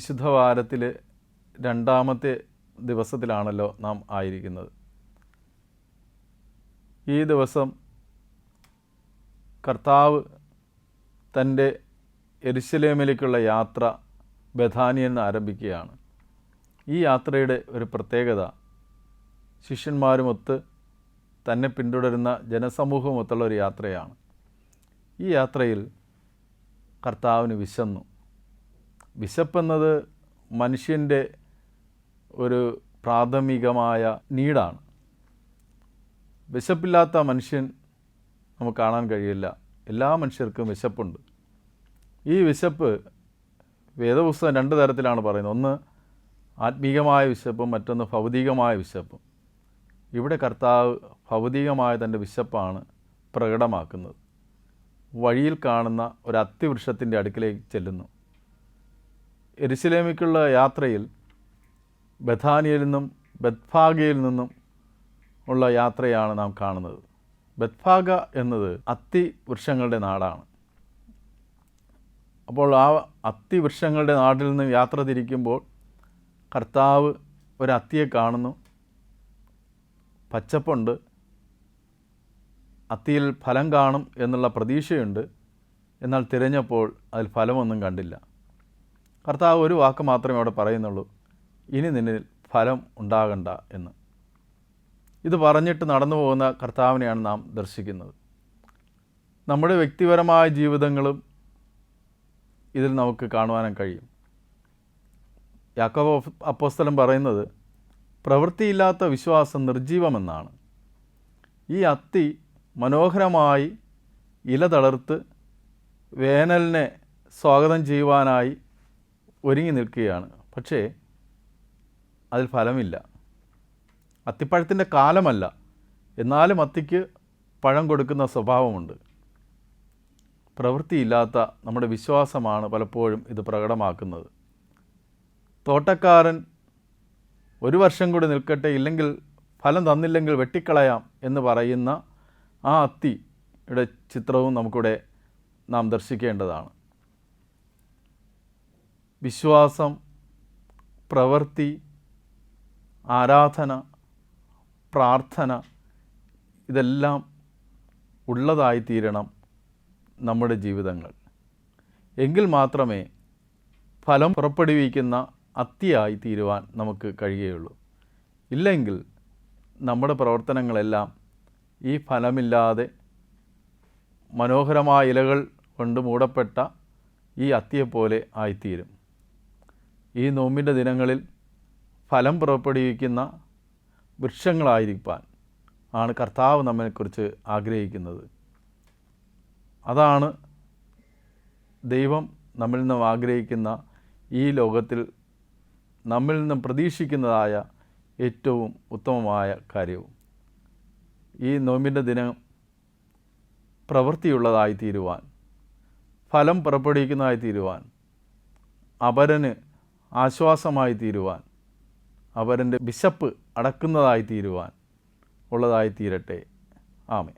വിശുദ്ധ വാരത്തിൽ രണ്ടാമത്തെ ദിവസത്തിലാണല്ലോ നാം ആയിരിക്കുന്നത്. ഈ ദിവസം കർത്താവ് തൻ്റെ യെരുശലേമിലേക്കുള്ള യാത്ര ബഥാനിയിൽ നിന്ന് ആരംഭിക്കുകയാണ്. ഈ യാത്രയുടെ ഒരു പ്രത്യേകത ശിഷ്യന്മാരുമൊത്ത് തന്നെ പിന്തുടരുന്ന ജനസമൂഹമൊത്തുള്ള ഒരു യാത്രയാണ്. ഈ യാത്രയിൽ കർത്താവിന് വിശന്നു. വിശപ്പെന്നത് മനുഷ്യൻ്റെ ഒരു പ്രാഥമികമായ നീഡാണ്. വിശപ്പില്ലാത്ത മനുഷ്യൻ നമുക്ക് കാണാൻ കഴിയില്ല. എല്ലാ മനുഷ്യർക്കും വിശപ്പുണ്ട്. ഈ വിശപ്പ് വേദപുസ്തകം രണ്ട് തരത്തിലാണ് പറയുന്നത്. ഒന്ന് ആത്മീകമായ വിശപ്പും മറ്റൊന്ന് ഭൗതികമായ വിശപ്പും. ഇവിടെ കർത്താവ് ഭൗതികമായ തൻ്റെ വിശപ്പാണ് പ്രകടമാക്കുന്നത്. വഴിയിൽ കാണുന്ന ഒരു അത്തിവൃക്ഷത്തിൻ്റെ അടുക്കിലേക്ക് ചെല്ലുന്നു. യെരുശലേമിലേക്കുള്ള യാത്രയിൽ ബഥാനിയയിൽ നിന്നും ബത്ഫാഗയിൽ നിന്നും ഉള്ള യാത്രയാണ് നാം കാണുന്നത്. ബത്ഫാഗ എന്നത് അത്തിവൃക്ഷങ്ങളുടെ നാടാണ്. അപ്പോൾ ആ അത്തിവൃക്ഷങ്ങളുടെ നാട്ടിൽ നിന്ന് യാത്ര തിരിക്കുമ്പോൾ കർത്താവ് ഒരത്തിയെ കാണുന്നു. പച്ചപ്പുണ്ട്, അത്തിയിൽ ഫലം കാണും എന്നുള്ള പ്രതീക്ഷയുണ്ട്. എന്നാൽ തിരഞ്ഞപ്പോൾ അതിൽ ഫലമൊന്നും കണ്ടില്ല. കർത്താവ് ഒരു വാക്ക് മാത്രമേ അവിടെ പറയുന്നുള്ളൂ: ഇനി നിന്നിൽ ഫലം ഉണ്ടാകണ്ട എന്ന്. ഇത് പറഞ്ഞിട്ട് നടന്നു പോകുന്ന കർത്താവിനെയാണ് നാം ദർശിക്കുന്നത്. നമ്മുടെ വ്യക്തിപരമായ ജീവിതങ്ങളും ഇതിൽ നമുക്ക് കാണുവാനും കഴിയും. യാക്കോബ് അപ്പോസ്തലൻ പറയുന്നത് പ്രവൃത്തിയില്ലാത്ത വിശ്വാസം നിർജീവമെന്നാണ്. ഈ അത്തി മനോഹരമായി ഇല തളിർത്ത് വേനലിനെ സ്വാഗതം ചെയ്യുവാനായി ഒരുങ്ങി നിൽക്കുകയാണ്. പക്ഷേ അതിൽ ഫലമില്ല. അത്തിപ്പഴത്തിൻ്റെ കാലമല്ല, എന്നാലും അത്തിക്ക് പഴം കൊടുക്കുന്ന സ്വഭാവമുണ്ട്. പ്രവൃത്തിയില്ലാത്ത നമ്മുടെ വിശ്വാസമാണ് പലപ്പോഴും ഇത് പ്രകടമാക്കുന്നത്. തോട്ടക്കാരൻ ഒരു വർഷം കൂടി നിൽക്കട്ടെ, ഇല്ലെങ്കിൽ ഫലം തന്നില്ലെങ്കിൽ വെട്ടിക്കളയാം എന്ന് പറയുന്ന ആ അത്തിയുടെ ചിത്രവും നമുക്കിവിടെ നാം ദർശിക്കേണ്ടതാണ്. വിശ്വാസം, പ്രവൃത്തി, ആരാധന, പ്രാർത്ഥന ഇതെല്ലാം ഉള്ളതായിത്തീരണം നമ്മുടെ ജീവിതങ്ങൾ. എങ്കിൽ മാത്രമേ ഫലം പുറപ്പെടുവിക്കുന്ന അത്തിയായി തീരുവാൻ നമുക്ക് കഴിയുകയുള്ളൂ. ഇല്ലെങ്കിൽ നമ്മുടെ പ്രവർത്തനങ്ങളെല്ലാം ഈ ഫലമില്ലാതെ മനോഹരമായ ഇലകൾ കൊണ്ട് മൂടപ്പെട്ട ഈ അത്തിയെപ്പോലെ ആയിത്തീരും. ഈ നോമ്പിൻ്റെ ദിനങ്ങളിൽ ഫലം പുറപ്പെടുവിക്കുന്ന വൃക്ഷങ്ങളായിരിക്കാൻ ആണ് കർത്താവ് നമ്മെക്കുറിച്ച് ആഗ്രഹിക്കുന്നത്. അതാണ് ദൈവം നമ്മിൽ നിന്നും ആഗ്രഹിക്കുന്ന, ഈ ലോകത്തിൽ നമ്മിൽ നിന്നും പ്രതീക്ഷിക്കുന്നതായ ഏറ്റവും ഉത്തമമായ കാര്യവും. ഈ നോമ്പിൻ്റെ ദിനം പ്രവൃത്തിയുള്ളതായി തീരുവാൻ, ഫലം പുറപ്പെടുവിക്കുന്നതായി തീരുവാൻ, അപരന് ആശ്വാസമായി തീരുവാൻ, അപരൻ്റെ വിശപ്പ് അടക്കുന്നതായി തീരുവാൻ ഉള്ളതായി തീരട്ടെ. ആമേൻ.